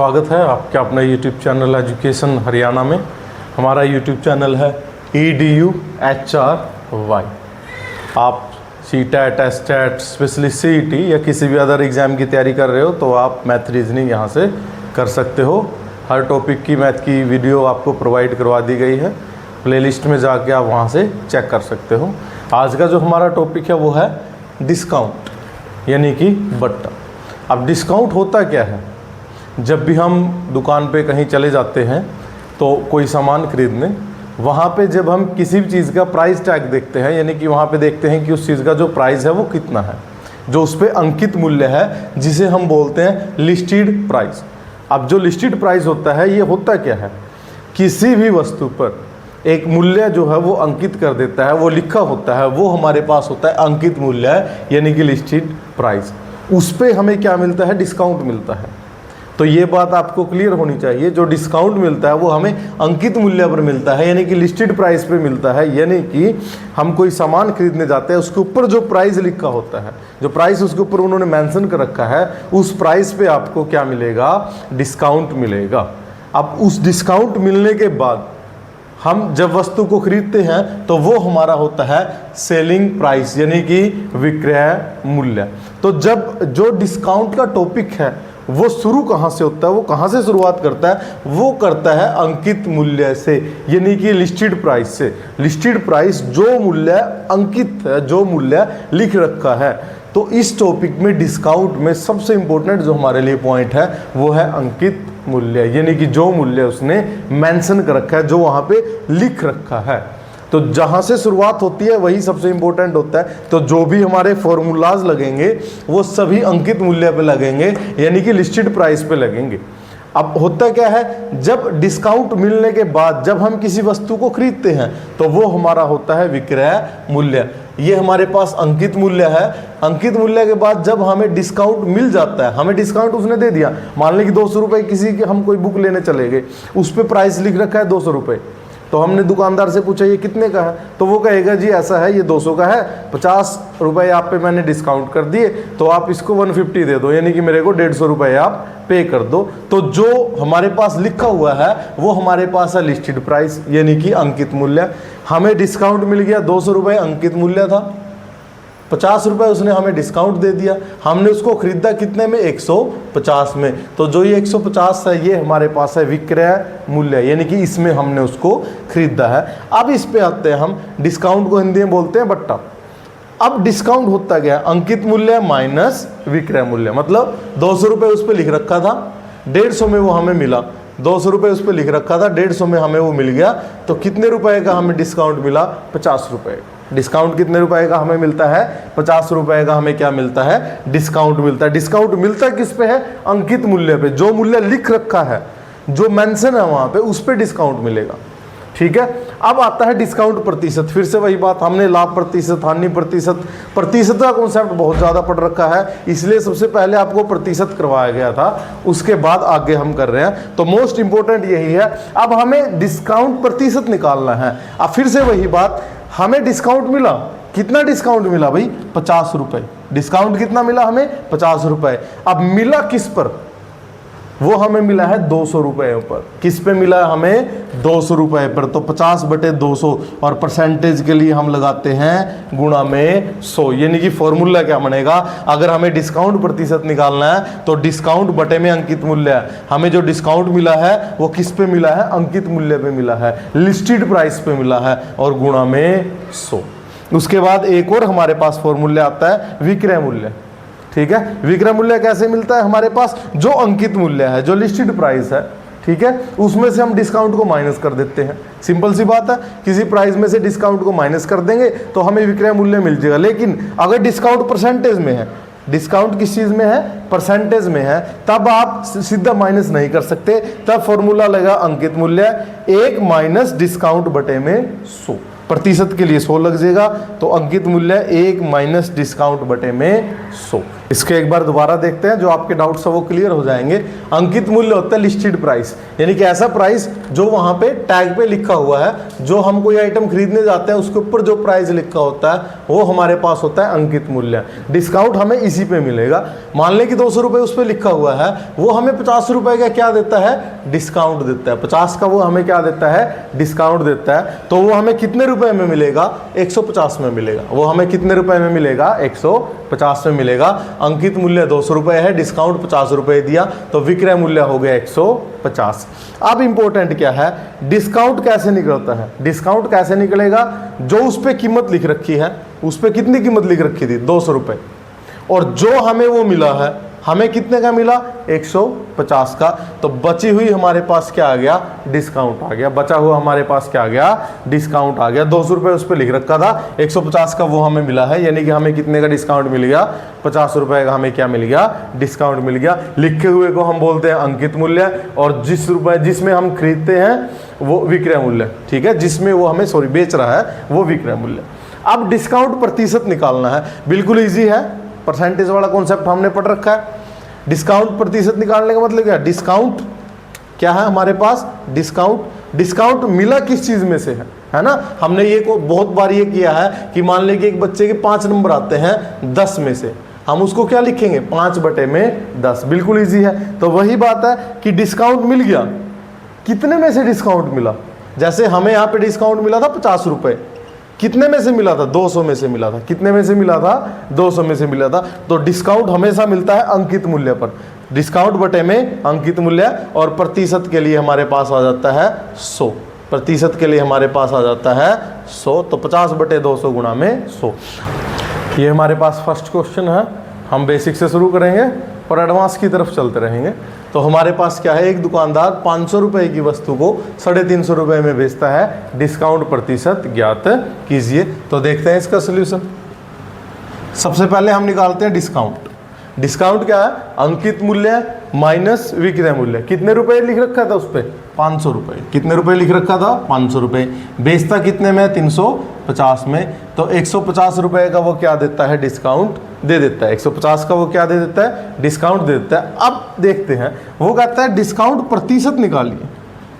स्वागत है आपके अपना यूट्यूब चैनल एजुकेशन हरियाणा में। हमारा यूट्यूब चैनल है EDUHRY। आप CTET, STET, स्पेशली CET या किसी भी अदर एग्ज़ाम की तैयारी कर रहे हो तो आप मैथ रीजनिंग यहाँ से कर सकते हो। हर टॉपिक की मैथ की वीडियो आपको प्रोवाइड करवा दी गई है, प्लेलिस्ट में जाके आप वहाँ से चेक कर सकते हो। आज का जो हमारा टॉपिक है वो है डिस्काउंट, यानी कि बट्टा। अब डिस्काउंट होता क्या है? जब भी हम दुकान पे कहीं चले जाते हैं तो कोई सामान खरीदने, वहाँ पे जब हम किसी भी चीज़ का प्राइस टैग देखते हैं, यानी कि वहाँ पे देखते हैं कि उस चीज़ का जो प्राइस है वो कितना है, जो उस पर अंकित मूल्य है, जिसे हम बोलते हैं लिस्टेड प्राइस। अब जो लिस्टेड प्राइस होता है ये होता क्या है? किसी भी वस्तु पर एक मूल्य जो है वो अंकित कर देता है, वो लिखा होता है, वो हमारे पास होता है अंकित मूल्य है, यानी कि लिस्टेड प्राइस। उस पर हमें क्या मिलता है? डिस्काउंट मिलता है। तो ये बात आपको क्लियर होनी चाहिए, जो डिस्काउंट मिलता है वो हमें अंकित मूल्य पर मिलता है, यानी कि लिस्टेड प्राइस पे मिलता है। यानी कि हम कोई सामान खरीदने जाते हैं, उसके ऊपर जो प्राइस लिखा होता है, जो प्राइस उसके ऊपर उन्होंने मेंशन कर रखा है, उस प्राइस पे आपको क्या मिलेगा? डिस्काउंट मिलेगा। अब उस डिस्काउंट मिलने के बाद हम जब वस्तु को खरीदते हैं तो वो हमारा होता है सेलिंग प्राइस, यानी कि विक्रय मूल्य। तो जब जो डिस्काउंट का टॉपिक है वो शुरू कहाँ से होता है, वो कहाँ से शुरुआत करता है? वो करता है अंकित मूल्य से, यानी कि लिस्टेड प्राइस से। लिस्टेड प्राइस जो मूल्य अंकित है, जो मूल्य लिख रखा है। तो इस टॉपिक में डिस्काउंट में सबसे इंपॉर्टेंट जो हमारे लिए पॉइंट है वो है अंकित मूल्य, यानी कि जो मूल्य उसने मेंशन कर रखा है, जो वहाँ पे लिख रखा है। तो जहाँ से शुरुआत होती है वही सबसे इंपॉर्टेंट होता है। तो जो भी हमारे फॉर्मूलाज लगेंगे वो सभी अंकित मूल्य पे लगेंगे, यानी कि लिस्टेड प्राइस पे लगेंगे। अब होता क्या है, जब डिस्काउंट मिलने के बाद जब हम किसी वस्तु को खरीदते हैं तो वो हमारा होता है विक्रय मूल्य। ये हमारे पास अंकित मूल्य है। अंकित मूल्य के बाद जब हमें डिस्काउंट मिल जाता है, हमें डिस्काउंट उसने दे दिया, मान लें कि 200 रुपये किसी की हम कोई बुक लेने चले गए, उस पर प्राइस लिख रखा है 200 रुपये। तो हमने दुकानदार से पूछा ये कितने का है, तो वो कहेगा जी ऐसा है, ये 200 का है, 50 रुपये आप पे मैंने डिस्काउंट कर दिए, तो आप इसको 150 दे दो, यानी कि मेरे को 150 रुपये आप पे कर दो। तो जो हमारे पास लिखा हुआ है वो हमारे पास है लिस्टेड प्राइस, यानी कि अंकित मूल्य। हमें डिस्काउंट मिल गया, 200 रुपये अंकित मूल्य था, 50 रुपये उसने हमें डिस्काउंट दे दिया, हमने उसको खरीदा कितने में? 150 में। तो जो ये 150 है ये हमारे पास है विक्रय मूल्य, यानी कि इसमें हमने उसको खरीदा है। अब इस पे आते हैं हम, डिस्काउंट को हिंदी में बोलते हैं बट्टा। अब डिस्काउंट होता क्या है? अंकित मूल्य माइनस विक्रय मूल्य। मतलब 200 रुपये उस पर लिख रखा था, 150 में वो हमें मिला। 200 रुपये उस पर लिख रखा था, 150 में हमें वो मिल गया, तो कितने रुपए का हमें डिस्काउंट मिला? 50 रुपये। डिस्काउंट कितने रुपए का हमें मिलता है? 50 रुपए का हमें क्या मिलता है? डिस्काउंट मिलता है। डिस्काउंट मिलता किस पे है? अंकित मूल्य पे। जो मूल्य लिख रखा है, जो मेंशन है वहां पे, उस पे डिस्काउंट मिलेगा। ठीक है। अब आता है डिस्काउंट प्रतिशत। फिर से वही बात, हमने लाभ प्रतिशत, हानि प्रतिशत, प्रतिशत का कॉन्सेप्ट बहुत ज़्यादा पढ़ रखा है, इसलिए सबसे पहले आपको प्रतिशत करवाया गया था, उसके बाद आगे हम कर रहे हैं। तो मोस्ट इंपोर्टेंट यही है। अब हमें डिस्काउंट प्रतिशत निकालना है। अब फिर से वही बात, हमें डिस्काउंट मिला, कितना डिस्काउंट मिला भाई? 50 रुपये। डिस्काउंट कितना मिला हमें? 50 रुपये। अब मिला किस पर? वो हमें मिला है 200 रुपये पर। किस पे मिला है हमें? 200 रुपये पर। तो 50 बटे 200, और परसेंटेज के लिए हम लगाते हैं गुणा में 100, यानी कि फॉर्मूला क्या बनेगा? अगर हमें डिस्काउंट प्रतिशत निकालना है तो डिस्काउंट बटे में अंकित मूल्य है। हमें जो डिस्काउंट मिला है वो किस पे मिला है? अंकित मूल्य पे मिला है, लिस्टेड प्राइस पे मिला है, और गुणा में 100। उसके बाद एक और हमारे पास फॉर्मूला आता है विक्रय मूल्य। ठीक है। विक्रय मूल्य कैसे मिलता है हमारे पास? जो अंकित मूल्य है, जो लिस्टेड प्राइस है, ठीक है, उसमें से हम डिस्काउंट को माइनस कर देते हैं। सिंपल सी बात है, किसी प्राइस में से डिस्काउंट को माइनस कर देंगे तो हमें विक्रय मूल्य मिल जाएगा। लेकिन अगर डिस्काउंट परसेंटेज में है, डिस्काउंट किस चीज में है? परसेंटेज में है, तब आप सीधा माइनस नहीं कर सकते। तब फॉर्मूला लगा अंकित मूल्य 1 माइनस डिस्काउंट बटे में 100। प्रतिशत के लिए 100 लग जाएगा, तो अंकित मूल्य 1 माइनस डिस्काउंट बटे में 100। इसके एक बार दोबारा देखते हैं, जो आपके डाउट्स है वो क्लियर हो जाएंगे। अंकित मूल्य होता है लिस्टेड प्राइस, यानी कि ऐसा प्राइस जो वहां पे टैग पे लिखा हुआ है, जो हम कोई आइटम खरीदने जाते हैं उसके ऊपर जो प्राइस लिखा होता है वो हमारे पास होता है अंकित मूल्य। डिस्काउंट हमें इसी पे मिलेगा। मान लें कि 200 रुपये उस पर लिखा हुआ है, वो हमें 50 रुपये का क्या देता है, डिस्काउंट देता है। 50 का वो हमें क्या देता है, डिस्काउंट देता है। तो वो हमें कितने रुपए में मिलेगा, 150 में मिलेगा। वो हमें कितने रुपए में मिलेगा, 150 में मिलेगा। अंकित मूल्य 200 रुपये है, डिस्काउंट 50 रुपये दिया, तो विक्रय मूल्य हो गया 150। अब इंपॉर्टेंट क्या है, डिस्काउंट कैसे निकलता है। डिस्काउंट कैसे निकलेगा, जो उस पर कीमत लिख रखी है, उस पर कितनी कीमत लिख रखी थी, 200 रुपये, और जो हमें वो मिला है, हमें कितने का मिला, 150 का। तो बची हुई हमारे पास क्या आ गया, डिस्काउंट आ गया। बचा हुआ हमारे पास क्या आ गया, डिस्काउंट आ गया। 200 रुपये उस पर लिख रखा था, 150 का वो हमें मिला है, यानी कि हमें कितने का डिस्काउंट मिल गया, 50 रुपये का हमें क्या मिल गया, डिस्काउंट मिल गया। लिखे हुए को हम बोलते हैं अंकित मूल्य, और जिसमें हम खरीदते हैं वो विक्रय मूल्य, ठीक है, जिसमें वो हमें बेच रहा है वो विक्रय मूल्य। अब डिस्काउंट प्रतिशत निकालना है, बिल्कुल ईजी है, परसेंटेज वाला कॉन्सेप्ट हमने पढ़ रखा है। डिस्काउंट प्रतिशत निकालने का मतलब क्या, डिस्काउंट क्या है हमारे पास, डिस्काउंट मिला किस चीज में से है ना। हमने ये को बहुत बार ये किया है कि मान लें कि एक बच्चे के 5 नंबर आते हैं 10 में से, हम उसको क्या लिखेंगे, 5/10। बिल्कुल इजी है। तो वही बात है कि डिस्काउंट मिल गया, कितने में से डिस्काउंट मिला। जैसे हमें यहाँ पे डिस्काउंट मिला था 50 रुपये, कितने में से मिला था, 200 में से मिला था। कितने में से मिला था, 200 में से मिला था। तो डिस्काउंट हमेशा मिलता है अंकित मूल्य पर, डिस्काउंट बटे में अंकित मूल्य, और प्रतिशत के लिए हमारे पास आ जाता है 100। प्रतिशत के लिए हमारे पास आ जाता है 100, तो 50/200 गुणा में 100। ये हमारे पास फर्स्ट क्वेश्चन है। हम बेसिक से शुरू करेंगे और एडवांस की तरफ चलते रहेंगे। तो हमारे पास क्या है, एक दुकानदार 500 रुपये की वस्तु को 350 रुपये में बेचता है, डिस्काउंट प्रतिशत ज्ञात कीजिए। तो देखते हैं इसका सोल्यूशन। सबसे पहले हम निकालते हैं डिस्काउंट। डिस्काउंट क्या है, अंकित मूल्य माइनस विक्रय मूल्य। कितने रुपए लिख रखा था उस पर, 500 रुपये। कितने रुपए लिख रखा था, 500 रुपये। बेचता कितने में, 350 में। तो 150 रुपये का वो क्या देता है, डिस्काउंट दे देता है। 150 का वो क्या दे देता है, डिस्काउंट दे देता है। अब देखते हैं, वो कहता है डिस्काउंट प्रतिशत निकालिए।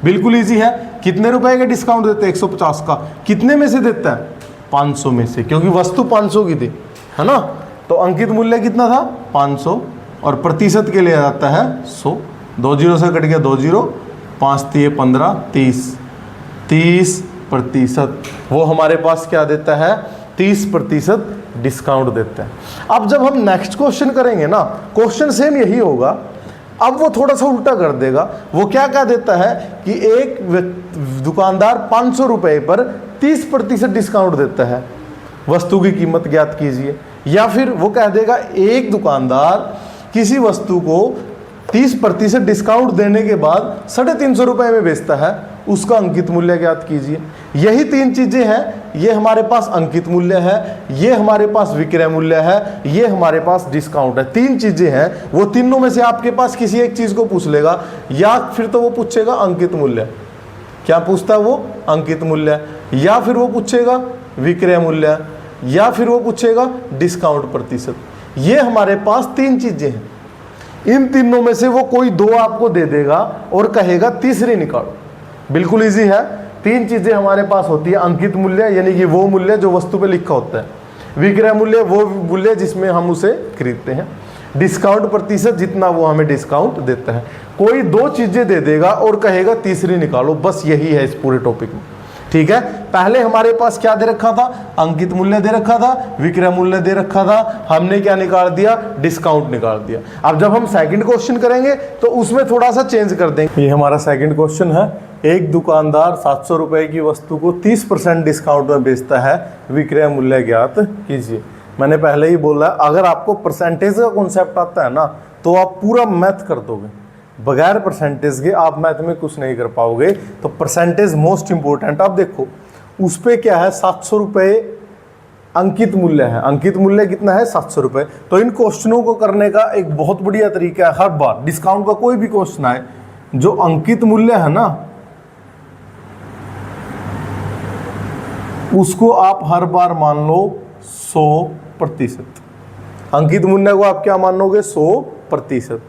बिल्कुल इजी है। कितने रुपए का डिस्काउंट देते हैं, 150 का। कितने में से देता है, 500 में से, क्योंकि वस्तु 500 की थी, है ना। तो अंकित मूल्य कितना था, 500, और प्रतिशत के लिए आ जाता है 100। 2 जीरो से कट गया 2 जीरो, 5 3 15, 30%। वो हमारे पास क्या देता है, 30% डिस्काउंट देता है। अब जब हम नेक्स्ट क्वेश्चन करेंगे ना, क्वेश्चन सेम यही होगा। अब वो थोड़ा सा उल्टा कर देगा। वो क्या कह देता है कि एक दुकानदार 500 रुपये पर 30% डिस्काउंट देता है, वस्तु की कीमत ज्ञात कीजिए। या फिर वो कह देगा एक दुकानदार किसी वस्तु को 30% डिस्काउंट देने के बाद 350 रुपये में बेचता है, उसका अंकित मूल्य ज्ञात कीजिए। यही 3 चीजें हैं। ये हमारे पास अंकित मूल्य है, ये हमारे पास विक्रय मूल्य है, ये हमारे पास डिस्काउंट है। 3 चीजें हैं। वो तीनों में से आपके पास किसी एक चीज को पूछ लेगा, या फिर तो वो पूछेगा अंकित मूल्य। क्या पूछता है वो, अंकित मूल्य, या फिर वो पूछेगा विक्रय मूल्य, या फिर वो पूछेगा डिस्काउंट प्रतिशत। ये हमारे पास 3 चीजें हैं। इन तीनों में से वो कोई 2 आपको दे देगा और कहेगा तीसरी निकालो। बिल्कुल इजी है। 3 चीजें हमारे पास होती है, अंकित मूल्य यानी कि वो मूल्य जो वस्तु पे लिखा होता है, विक्रय मूल्य वो मूल्य जिसमें हम उसे खरीदते हैं, डिस्काउंट प्रतिशत जितना वो हमें डिस्काउंट देता है। कोई 2 चीजें दे देगा और कहेगा तीसरी निकालो। बस यही है इस पूरे टॉपिक में, ठीक है। पहले हमारे पास क्या दे रखा था, अंकित मूल्य दे रखा था, विक्रय मूल्य दे रखा था। हमने क्या निकाल दिया, डिस्काउंट निकाल दिया। अब जब हम सेकंड क्वेश्चन करेंगे तो उसमें थोड़ा सा चेंज कर देंगे। ये हमारा सेकंड क्वेश्चन है। एक दुकानदार 700 रुपये की वस्तु को 30% डिस्काउंट में बेचता है, विक्रय मूल्य ज्ञात कीजिए। मैंने पहले ही बोला, अगर आपको परसेंटेज का कॉन्सेप्ट आता है ना, तो आप पूरा मैथ कर दोगे। बगैर परसेंटेज के आप मैथ में कुछ नहीं कर पाओगे। तो परसेंटेज मोस्ट इंपॉर्टेंट। आप देखो उस पे क्या है, 700 रुपये अंकित मूल्य है। अंकित मूल्य कितना है, 700 रुपये। तो इन क्वेश्चनों को करने का एक बहुत बढ़िया तरीका है, हर बार डिस्काउंट का कोई भी क्वेश्चन आए, जो अंकित मूल्य है ना, उसको आप हर बार मान लो 100%। अंकित मूल्य को आप क्या मानोगे 100%,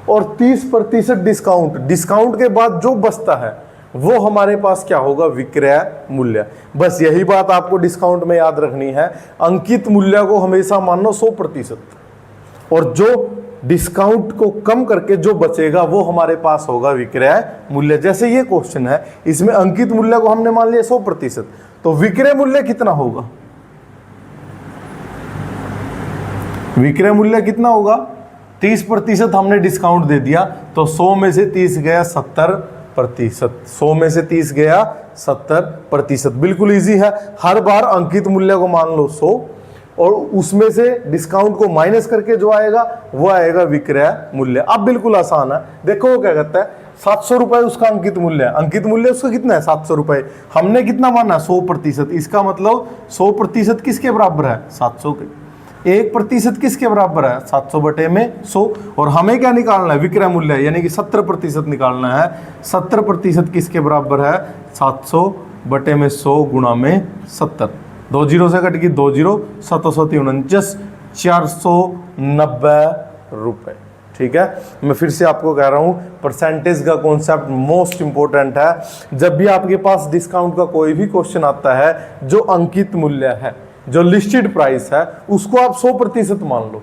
और 30% डिस्काउंट, डिस्काउंट के बाद जो बचता है वो हमारे पास क्या होगा, विक्रय मूल्य। बस यही बात आपको डिस्काउंट में याद रखनी है, अंकित मूल्य को हमेशा मानो 100%, और जो डिस्काउंट को कम करके जो बचेगा वो हमारे पास होगा विक्रय मूल्य। जैसे ये क्वेश्चन है, इसमें अंकित मूल्य को हमने मान लिया 100%, तो विक्रय मूल्य कितना होगा, विक्रय मूल्य कितना होगा, 30% हमने डिस्काउंट दे दिया, तो 100 में से 30 गया 70%, 100 में से 30 गया 70%। बिल्कुल इजी है, हर बार अंकित मूल्य को मान लो 100 और उसमें से डिस्काउंट को माइनस करके जो आएगा वो आएगा विक्रय मूल्य। अब बिल्कुल आसान है, देखो वो क्या कहता है, 700 रुपए उसका अंकित मूल्य है, अंकित मूल्य उसका कितना है 700 रुपए, हमने कितना माना 100%, इसका मतलब 100% किसके बराबर है 700 के, 1% किसके बराबर है 700 बटे में 100, और हमें क्या निकालना है विक्रय मूल्य, यानी कि 70% निकालना है, 70% किसके बराबर है 700 बटे में 100 गुणा में 70, 2 जीरो से कट गई 2 जीरो, 749, 490 रुपए। ठीक है, मैं फिर से आपको कह रहा हूं, परसेंटेज का कॉन्सेप्ट मोस्ट इंपॉर्टेंट है। जब भी आपके पास डिस्काउंट का कोई भी क्वेश्चन आता है, जो अंकित मूल्य है, जो लिस्टेड प्राइस है, उसको आप 100% मान लो,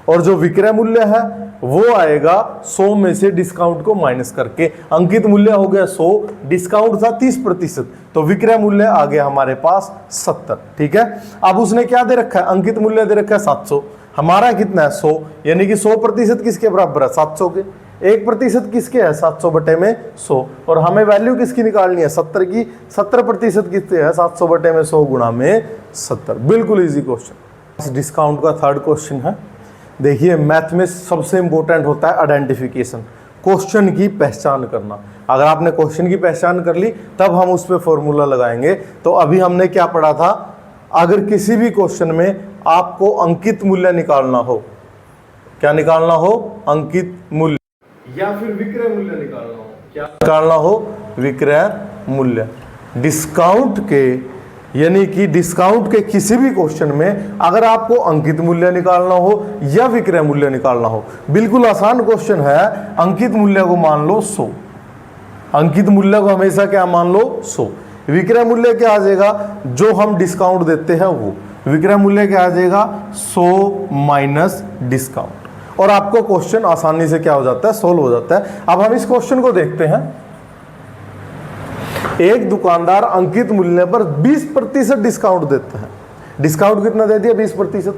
और जो विक्रय मूल्य है वो आएगा 100 में से डिस्काउंट को माइनस करके। अंकित मूल्य हो गया 100, डिस्काउंट था 30%, तो विक्रय मूल्य आ गया हमारे पास 70। ठीक है, अब उसने क्या दे रखा है, अंकित मूल्य दे रखा है 700, हमारा कितना है 100, यानी कि 100% किसके बराबर है 700 के, 1% किसके है 700 बटे में 100, और हमें वैल्यू किसकी निकालनी है 70 की, 70% किसके है 700 बटे में 100 गुणा में 70। बिल्कुल इजी क्वेश्चन। डिस्काउंट का थर्ड क्वेश्चन है, देखिए मैथ में सबसे इंपॉर्टेंट होता है आइडेंटिफिकेशन, क्वेश्चन की पहचान करना। अगर आपने क्वेश्चन की पहचान कर ली तब हम उस पर फॉर्मूला लगाएंगे। तो अभी हमने क्या पढ़ा था, अगर किसी भी क्वेश्चन में आपको अंकित मूल्य निकालना हो, क्या निकालना हो, अंकित मूल्य, या फिर विक्रय मूल्य निकालना हो, क्या निकालना हो, विक्रय मूल्य। डिस्काउंट के, यानी कि डिस्काउंट के किसी भी क्वेश्चन में अगर आपको अंकित मूल्य निकालना हो या विक्रय मूल्य निकालना हो, बिल्कुल आसान क्वेश्चन है। अंकित मूल्य को मान लो 100, अंकित मूल्य को हमेशा क्या मान लो 100, विक्रय मूल्य क्या आ जाएगा, जो हम डिस्काउंट देते हैं वो, विक्रय मूल्य क्या आ जाएगा 100 माइनस डिस्काउंट, और आपको क्वेश्चन आसानी से क्या हो जाता है, सोल्व हो जाता है। अब हम इस क्वेश्चन को देखते हैं। एक दुकानदार अंकित मूल्य पर 20% डिस्काउंट देता है, डिस्काउंट कितना दे दिया 20%,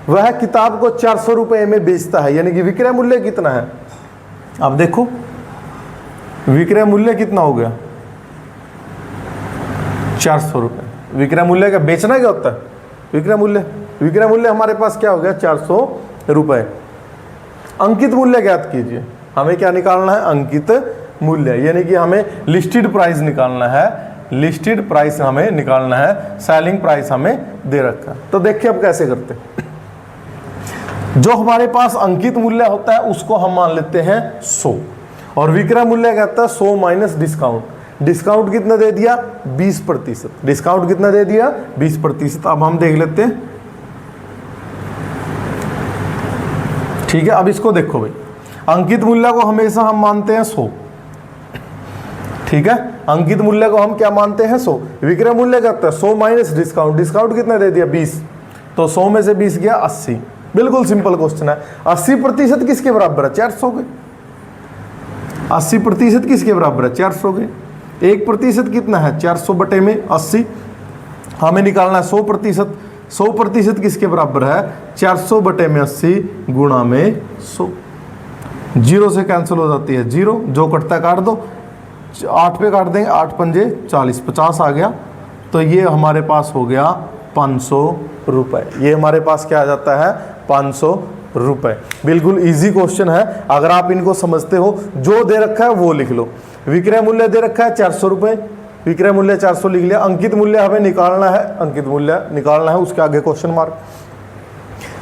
वह किताब को 400 रुपए में बेचता है, यानी कि विक्रय मूल्य कितना है, अब देखो विक्रय मूल्य कितना हो गया 400 रुपए। विक्रय मूल्य का बेचना क्या होता है, विक्रय मूल्य, विक्रय मूल्य हमारे पास क्या हो गया 400 रुपए। अंकित मूल्य ज्ञात कीजिए, हमें क्या निकालना है, अंकित मूल्य, यानी कि हमें लिस्टेड प्राइस निकालना है, लिस्टेड प्राइस हमें निकालना है, सेलिंग प्राइस हमें दे रखा है। तो देखिए अब कैसे करते हैं, जो हमारे पास अंकित मूल्य होता है उसको हम मान लेते हैं 100, और विक्रय मूल्य कहता है 100 माइनस डिस्काउंट, डिस्काउंट कितना दे दिया 20%, डिस्काउंट कितना दे दिया 20%। अब हम देख लेते हैं, ठीक है। अब इसको देखो भाई, अंकित मूल्य को हमेशा हम मानते हैं 100, ठीक है, अंकित मूल्य को हम क्या मानते हैं 100, विक्रय मूल्य कहता है 100 माइनस डिस्काउंट, डिस्काउंट कितना दे दिया 20, तो 100 में से 20 गया 80। बिल्कुल सिंपल क्वेश्चन है। 80% किसके बराबर है 400 के, 80% किसके बराबर है 400 के, 1% कितना है 400 बटे में 80, हमें निकालना है 100%, 100% किसके बराबर है 400 बटे में 80 गुणा में 100, जीरो से कैंसिल हो जाती है जीरो, जो कटता काट दो, 8 पे काट देंगे, 8 पंजे 40, 50 आ गया, तो ये हमारे पास हो गया 500 रुपए। ये हमारे पास क्या आ जाता है 500 रुपए। बिल्कुल इजी क्वेश्चन है, अगर आप इनको समझते हो, जो दे रखा है वो लिख लो। विक्रय मूल्य दे रखा है 400 रुपए, विक्रय मूल्य 400 लिख लिया। अंकित मूल्य हमें निकालना है, अंकित मूल्य निकालना है, उसके आगे क्वेश्चन मार्क।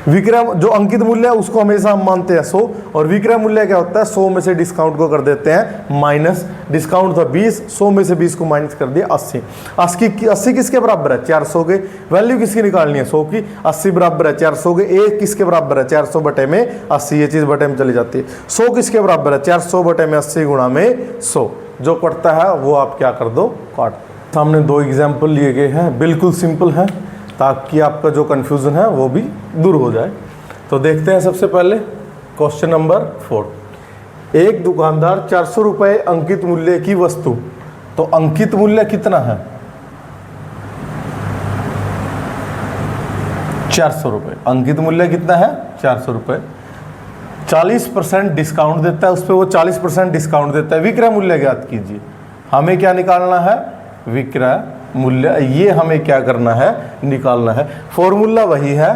विक्रय जो अंकित मूल्य है उसको हमेशा हम मानते हैं 100, और विक्रय मूल्य क्या होता है 100 में से डिस्काउंट को कर देते हैं माइनस। डिस्काउंट था 20, 100 में से 20 को माइनस कर दिया 80। 80 किसके बराबर है 400 के। वैल्यू किसकी निकालनी है 100 की। 80 बराबर है 400 के। ए किसके बराबर है 400 बटे में 80, ये चीज बटे में चली जाती है। 100 किसके बराबर है 400 बटे में 80 गुणा में 100। जो कटता है वो आप क्या कर दो काट। सामने 2 एग्जाम्पल लिए गए हैं, बिल्कुल सिंपल है, ताकि आपका जो कन्फ्यूज़न है वो भी दूर हो जाए। तो देखते हैं सबसे पहले क्वेश्चन नंबर 4। एक दुकानदार 400 रुपये अंकित मूल्य की वस्तु, तो अंकित मूल्य कितना है 400 रुपये। अंकित मूल्य कितना है 400 रुपये। 40% डिस्काउंट देता है, उस पर वो 40% डिस्काउंट देता है। विक्रय मूल्य ज्ञात कीजिए। हमें क्या निकालना है विक्रय मूल्य, ये हमें क्या करना है निकालना है। फॉर्मूला वही है,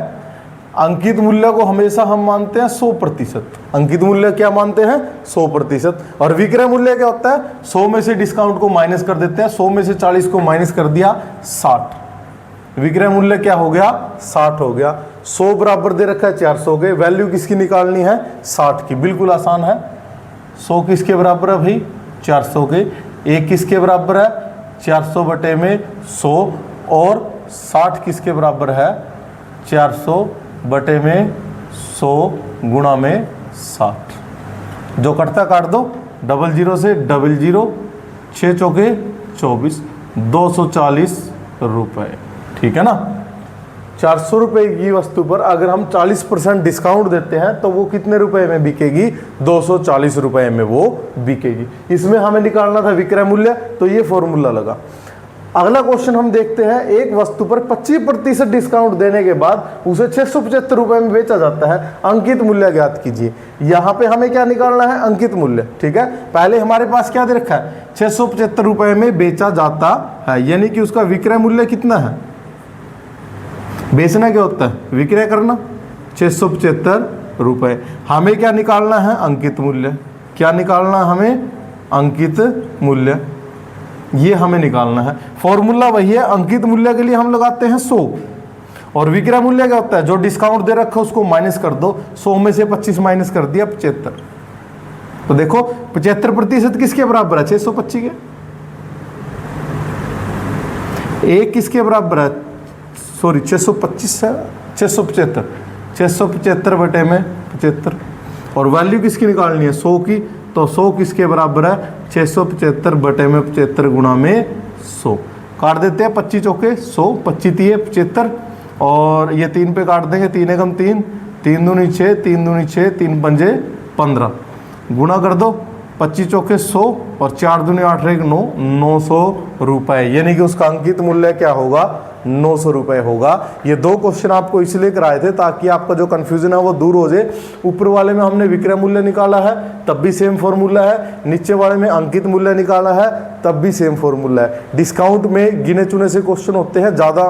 अंकित मूल्य को हमेशा हम मानते हैं 100%। अंकित मूल्य क्या मानते हैं 100%। और विक्रय मूल्य क्या होता है 100 में से डिस्काउंट को माइनस कर देते हैं। 100 में से 40 को माइनस कर दिया 60। विक्रय मूल्य क्या हो गया 60 हो गया। 100 बराबर दे रखा है 400 के। वैल्यू किसकी निकालनी है 60 की। बिल्कुल आसान है। 100 किसके बराबर है भाई 400 के। एक किसके बराबर है 400 बटे में 100, और 60 किसके बराबर है 400 बटे में 100 गुणा में 60। जो कटता काट दो, 00 से 00, 6 चौके 24, 240 रुपये। ठीक है ना। 400 रुपये की वस्तु पर अगर हम 40% डिस्काउंट देते हैं तो वो कितने रुपए में बिकेगी 240 रुपये में वो बिकेगी। इसमें हमें निकालना था विक्रय मूल्य, तो ये फॉर्मूला लगा। अगला क्वेश्चन हम देखते हैं। एक वस्तु पर 25% डिस्काउंट देने के बाद उसे 675 रुपये में बेचा जाता है। अंकित मूल्य ज्ञात कीजिए। यहाँ पे हमें क्या निकालना है अंकित मूल्य। ठीक है, पहले हमारे पास क्या दे रखा है 675 रुपये में बेचा जाता है, यानी कि उसका विक्रय मूल्य कितना है। बेचना क्या होता है विक्रय करना। 675 रुपये। हमें क्या निकालना है अंकित मूल्य। क्या निकालना है हमें अंकित मूल्य, ये हमें निकालना है। फॉर्मूला वही है, अंकित मूल्य के लिए हम लगाते हैं 100, और विक्रय मूल्य क्या होता है जो डिस्काउंट दे रखा है उसको माइनस कर दो। 100 में से 25 माइनस कर दिया 75। तो देखो 75% किसके बराबर है 625 के। एक किसके बराबर है 625 है 675। 675 बटे में 75, और वैल्यू किसकी निकालनी है 100 की। तो 100 किसके बराबर है 675 बटे में 75 गुणा में 100। काट देते हैं 25 चौके 100, 25 तिये 75, और ये 3 पे काट देंगे। 3 एकम 3, 3 दूनी 6, 3 दूनी 6, 3 पंजे 15। गुणा कर दो 25 चौके 100, और 4 दूनी 8 एक 9, 900 रुपये। यानी कि उसका अंकित मूल्य क्या होगा 900 रुपये होगा। ये 2 क्वेश्चन आपको इसलिए कराए थे ताकि आपका जो कंफ्यूजन है वो दूर हो जाए। ऊपर वाले में हमने विक्रय मूल्य निकाला है तब भी सेम फॉर्मूला है, नीचे वाले में अंकित मूल्य निकाला है तब भी सेम फॉर्मूला है। डिस्काउंट में गिने चुने से क्वेश्चन होते हैं, ज़्यादा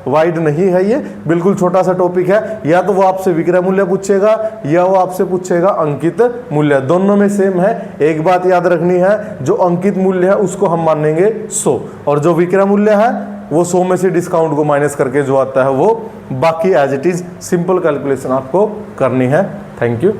वाइड नहीं है, ये बिल्कुल छोटा सा टॉपिक है। या तो वो आपसे विक्रय मूल्य पूछेगा या वो आपसे पूछेगा अंकित मूल्य, दोनों में सेम है। एक बात याद रखनी है, जो अंकित मूल्य है उसको हम मानेंगे 100, और जो विक्रय मूल्य है वो 100 में से डिस्काउंट को माइनस करके जो आता है वो बाकी as it is simple calculation आपको करनी है। Thank you.